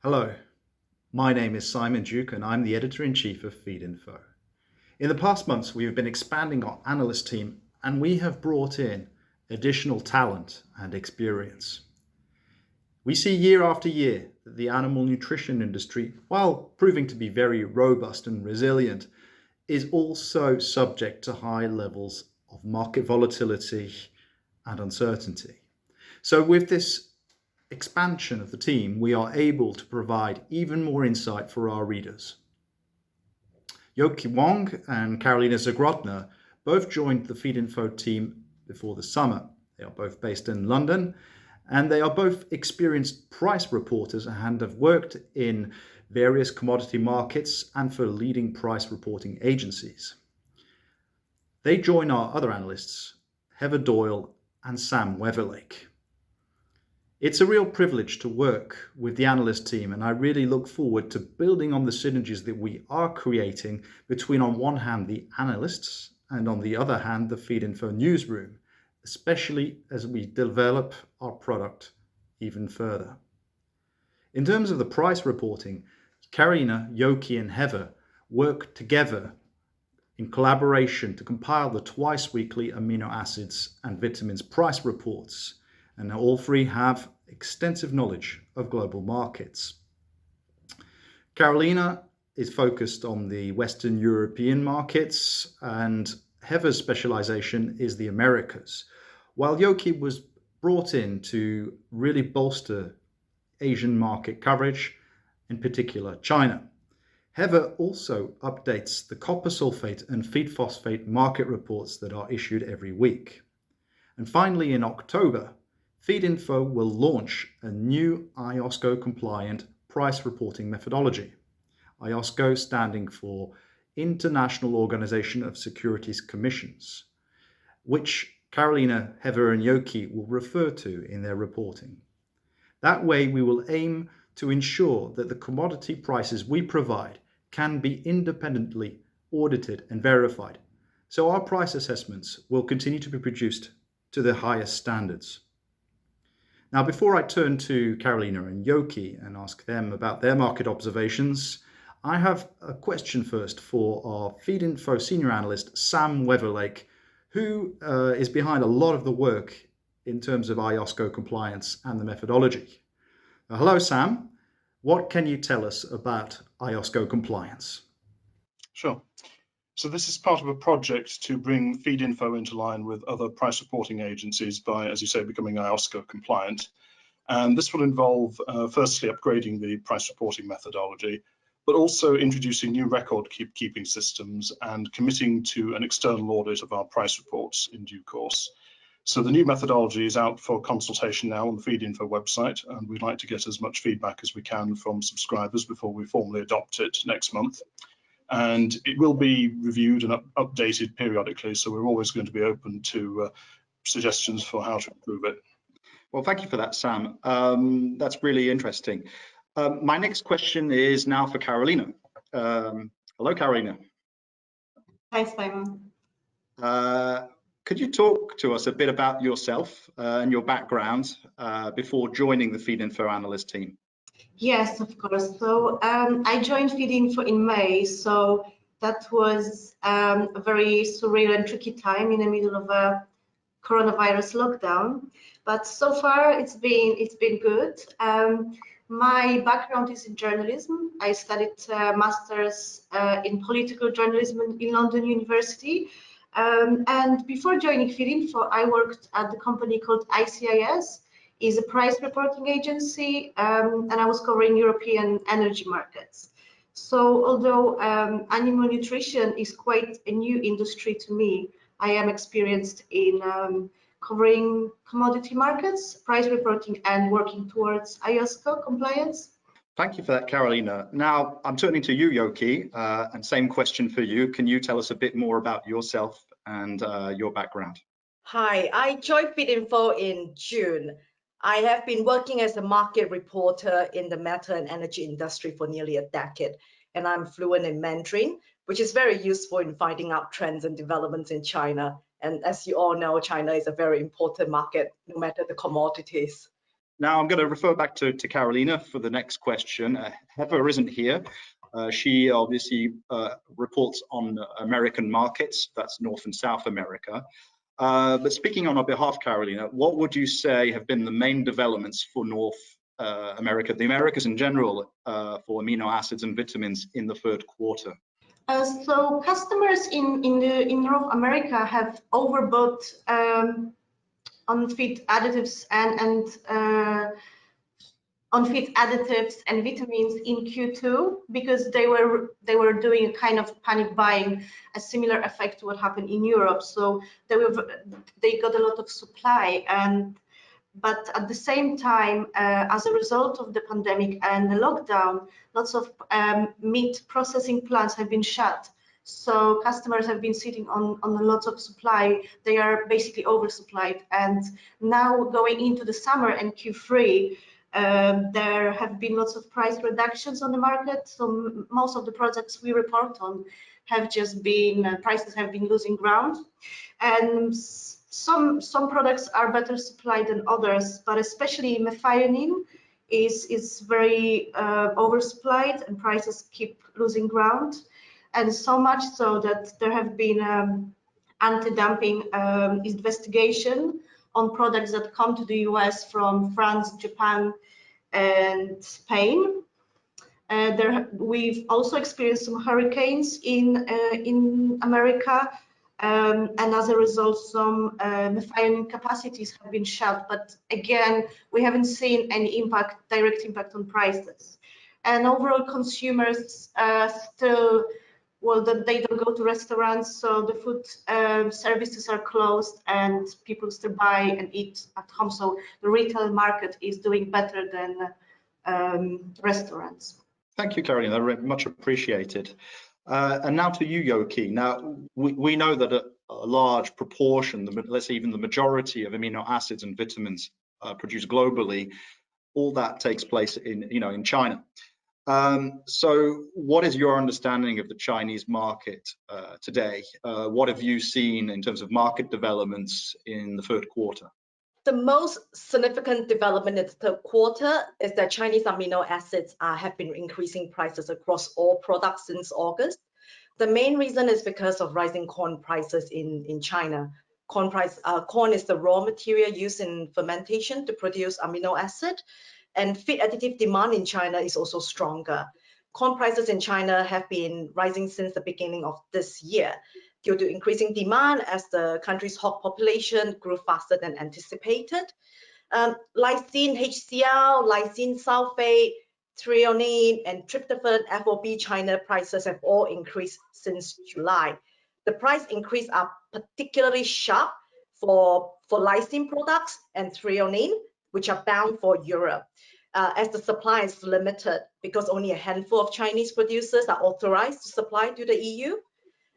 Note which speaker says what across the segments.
Speaker 1: Hello, my name is Simon Duke and I'm the Editor-in-Chief of Feedinfo. In the past months, we have been expanding our analyst team and we have brought in additional talent and experience. We see year after year that the animal nutrition industry, while proving to be very robust and resilient, is also subject to high levels of market volatility and uncertainty. So with this expansion of the team, we are able to provide even more insight for our readers. Yoki Wong and Karolina Zagrotna both joined the Feedinfo team before the summer. They are both based in London, and they are both experienced price reporters and have worked in various commodity markets and for leading price reporting agencies. They join our other analysts, Heather Doyle and Sam Weatherlake. It's a real privilege to work with the analyst team, and I really look forward to building on the synergies that we are creating between, on one hand, the analysts and on the other hand, the Feedinfo newsroom, especially as we develop our product even further. In terms of the price reporting, Karina, Yoki and Heather work together in collaboration to compile the twice-weekly amino acids and vitamins price reports, and all three have extensive knowledge of global markets. Karolina is focused on the Western European markets, and Heather's specialization is the Americas, while Yoki was brought in to really bolster Asian market coverage, in particular China. Heather also updates the copper sulfate and feed phosphate market reports that are issued every week. And finally, in October, Feedinfo will launch a new IOSCO-compliant price reporting methodology. IOSCO standing for International Organization of Securities Commissions, which Karolina, Heather and Yoki will refer to in their reporting. That way we will aim to ensure that the commodity prices we provide can be independently audited and verified, so our price assessments will continue to be produced to the highest standards. Now, before I turn to Karolina and Yoki and ask them about their market observations, I have a question first for our Feedinfo senior analyst, Sam Weatherlake, who is behind a lot of the work in terms of IOSCO compliance and the methodology. Hello, Sam. What can you tell us about IOSCO compliance?
Speaker 2: Sure. So this is part of a project to bring Feedinfo into line with other price reporting agencies by, as you say, becoming IOSCO compliant. And this will involve, firstly, upgrading the price reporting methodology, but also introducing new record keeping systems and committing to an external audit of our price reports in due course. So the new methodology is out for consultation now on the Feedinfo website, and we'd like to get as much feedback as we can from subscribers before we formally adopt it next month. And it will be reviewed and updated periodically, so we're always going to be open to suggestions for how to improve it.
Speaker 1: Well, thank you for that, Sam. That's really interesting. My next question is now for Karolina. Hello, Karolina.
Speaker 3: Hi, Simon.
Speaker 1: Could you talk to us a bit about yourself and your background before joining the Feedinfo analyst team?
Speaker 3: Yes, of course. So I joined Feedinfo in May, so that was a very surreal and tricky time in the middle of a coronavirus lockdown. But so far it's been good. My background is in journalism. I studied master's in political journalism in London University. And before joining Feedinfo, I worked at the company called ICIS. Is a price reporting agency, and I was covering European energy markets. So although animal nutrition is quite a new industry to me, I am experienced in covering commodity markets, price reporting, and working towards IOSCO compliance.
Speaker 1: Thank you for that, Karolina. Now I'm turning to you, Yoki, and same question for you. Can you tell us a bit more about yourself and your background?
Speaker 4: Hi, I joined Feedinfo in June. I have been working as a market reporter in the metal and energy industry for nearly a decade, and I'm fluent in Mandarin, which is very useful in finding out trends and developments in China. And as you all know, China is a very important market, no matter the commodities.
Speaker 1: Now I'm going to refer back to Carolina for the next question. Heather isn't here. She obviously reports on American markets, that's North and South America. But speaking on our behalf, Carolina, what would you say have been the main developments for North America, the Americas in general, for amino acids and vitamins in the third quarter?
Speaker 3: So customers in North America have overbought on feed additives and on feed additives and vitamins in Q2 because they were doing a kind of panic buying, a similar effect to what happened in Europe. So they got a lot of supply, but at the same time, as a result of the pandemic and the lockdown, lots of meat processing plants have been shut. So customers have been sitting on a lot of supply. They are basically oversupplied. And now going into the summer and Q3, there have been lots of price reductions on the market. So most of the products we report on have just been, prices have been losing ground. And some products are better supplied than others, but especially methionine is very oversupplied and prices keep losing ground. And so much so that there have been anti-dumping investigation on products that come to the US from France, Japan, and Spain. We've also experienced some hurricanes in America, and as a result, some methionine capacities have been shut. But again, we haven't seen any direct impact on prices. And overall, consumers still, well, they don't go to restaurants, so the food services are closed and people still buy and eat at home. So the retail market is doing better than restaurants.
Speaker 1: Thank you, Carolina, very much appreciated. And now to you, Yoki. Now, we know that a large proportion, let's say even the majority of amino acids and vitamins produced globally, all that takes place in China. So what is your understanding of the Chinese market today? What have you seen in terms of market developments in the third quarter?
Speaker 4: The most significant development in the third quarter is that Chinese amino acids have been increasing prices across all products since August. The main reason is because of rising corn prices in China. Corn is the raw material used in fermentation to produce amino acid, and feed additive demand in China is also stronger. Corn prices in China have been rising since the beginning of this year due to increasing demand as the country's hog population grew faster than anticipated. Lysine HCl, lysine sulfate, threonine, and tryptophan FOB China prices have all increased since July. The price increase are particularly sharp for lysine products and threonine, which are bound for Europe, as the supply is limited because only a handful of Chinese producers are authorized to supply to the EU.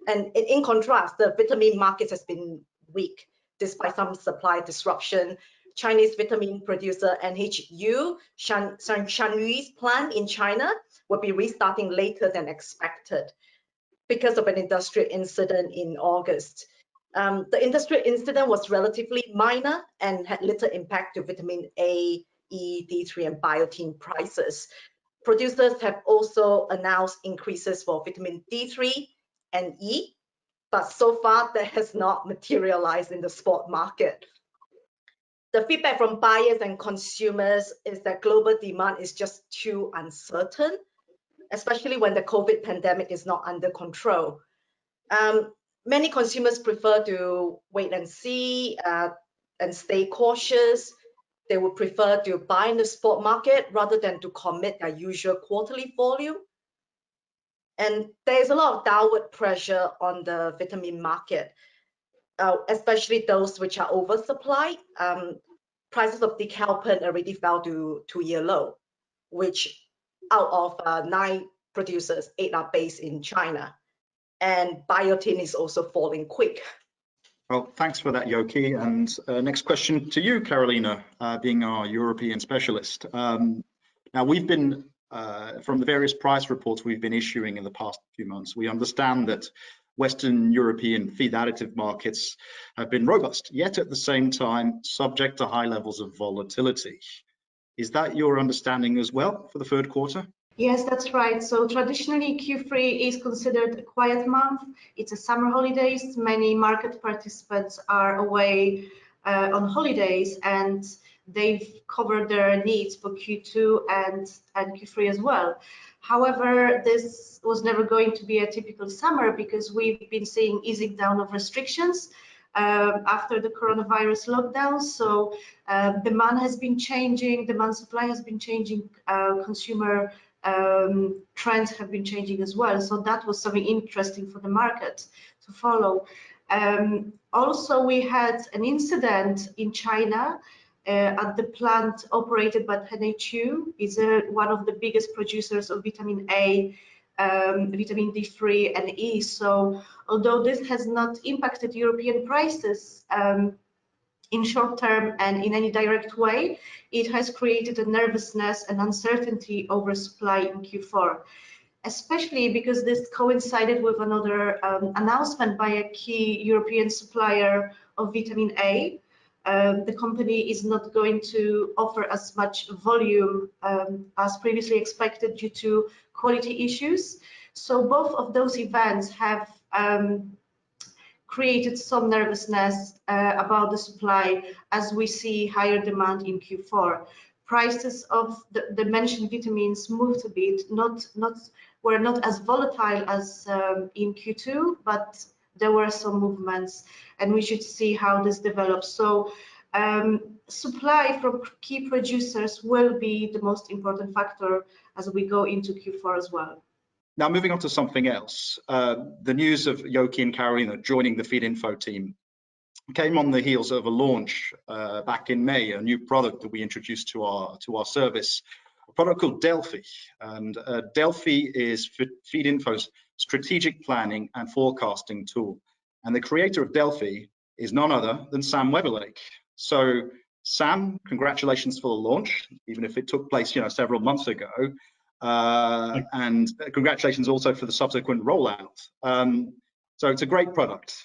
Speaker 4: And in contrast, the vitamin market has been weak despite some supply disruption. Chinese vitamin producer NHU Shanyui's plant in China will be restarting later than expected because of an industrial incident in August. The industrial incident was relatively minor and had little impact to vitamin A, E, D3, and biotin prices. Producers have also announced increases for vitamin D3 and E, but so far that has not materialized in the spot market. The feedback from buyers and consumers is that global demand is just too uncertain, especially when the COVID pandemic is not under control. Many consumers prefer to wait and see and stay cautious. They would prefer to buy in the spot market rather than to commit their usual quarterly volume. And there's a lot of downward pressure on the vitamin market, especially those which are oversupplied. Prices of decalpin already fell to 2-year low, which out of 9 producers, 8 are based in China. And biotin is also falling quick.
Speaker 1: Well, thanks for that, Yoki. And next question to you, Carolina, being our European specialist. Now, we've been, from the various price reports we've been issuing in the past few months, we understand that Western European feed additive markets have been robust, yet at the same time subject to high levels of volatility. Is that your understanding as well for the third quarter?
Speaker 3: Yes, that's right. So traditionally, Q3 is considered a quiet month. It's a summer holidays. Many market participants are away on holidays, and they've covered their needs for Q2 and Q3 as well. However, this was never going to be a typical summer because we've been seeing easing down of restrictions after the coronavirus lockdown. So demand has been changing, demand supply has been changing, consumer trends have been changing as well. So that was something interesting for the market to follow. Also, we had an incident in China at the plant operated by NHU. Is one of the biggest producers of vitamin A, vitamin D3 and E. So although this has not impacted European prices in short term and in any direct way, it has created a nervousness and uncertainty over supply in Q4, especially because this coincided with another announcement by a key European supplier of vitamin A. The company is not going to offer as much volume as previously expected due to quality issues. So both of those events have created some nervousness about the supply as we see higher demand in Q4. Prices of the mentioned vitamins moved a bit, were not as volatile as in Q2, but there were some movements, and we should see how this develops. So supply from key producers will be the most important factor as we go into Q4 as well.
Speaker 1: Now, moving on to something else, the news of Yoki and Carolina joining the Feedinfo team came on the heels of a launch back in May, a new product that we introduced to our service, a product called Delphi. And Delphi is Feedinfo's strategic planning and forecasting tool. And the creator of Delphi is none other than Sam Weatherlake. So Sam, congratulations for the launch, even if it took place, several months ago. And congratulations also for the subsequent rollout. So it's a great product.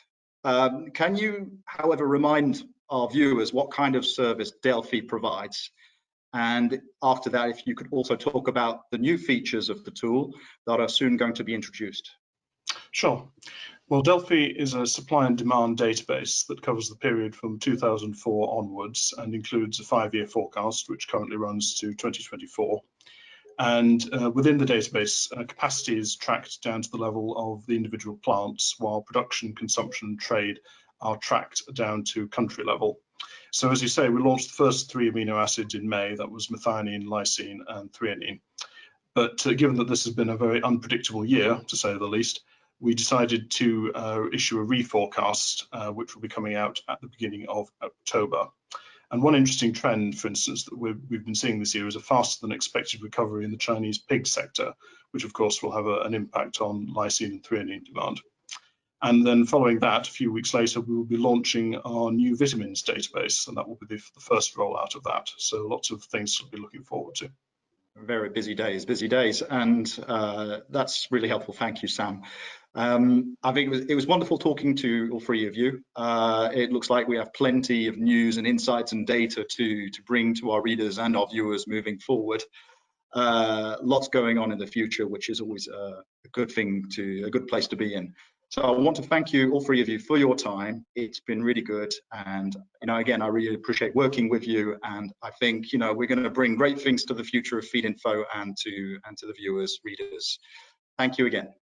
Speaker 1: Can you, however, remind our viewers what kind of service Delphi provides? And after that, if you could also talk about the new features of the tool that are soon going to be introduced.
Speaker 2: Sure. Well, Delphi is a supply and demand database that covers the period from 2004 onwards and includes a 5-year forecast, which currently runs to 2024. And within the database, capacity is tracked down to the level of the individual plants, while production, consumption, and trade are tracked down to country level. So as you say, we launched the first 3 amino acids in May. That was methionine, lysine, and threonine. But given that this has been a very unpredictable year, to say the least, we decided to issue a reforecast, which will be coming out at the beginning of October. And one interesting trend, for instance, that we've been seeing this year is a faster than expected recovery in the Chinese pig sector, which of course will have an impact on lysine and threonine demand. And then following that, a few weeks later, we will be launching our new vitamins database, and that will be the first rollout of that. So lots of things to be looking forward to.
Speaker 1: Very busy days, and that's really helpful. Thank you, Sam. I think it was wonderful talking to all 3 of you. It looks like we have plenty of news and insights and data to bring to our readers and our viewers moving forward. Lots going on in the future, which is always a good place to be in. So I want to thank you, all 3 of you, for your time. It's been really good, and again, I really appreciate working with you. And I think we're going to bring great things to the future of Feedinfo and to the viewers, readers. Thank you again.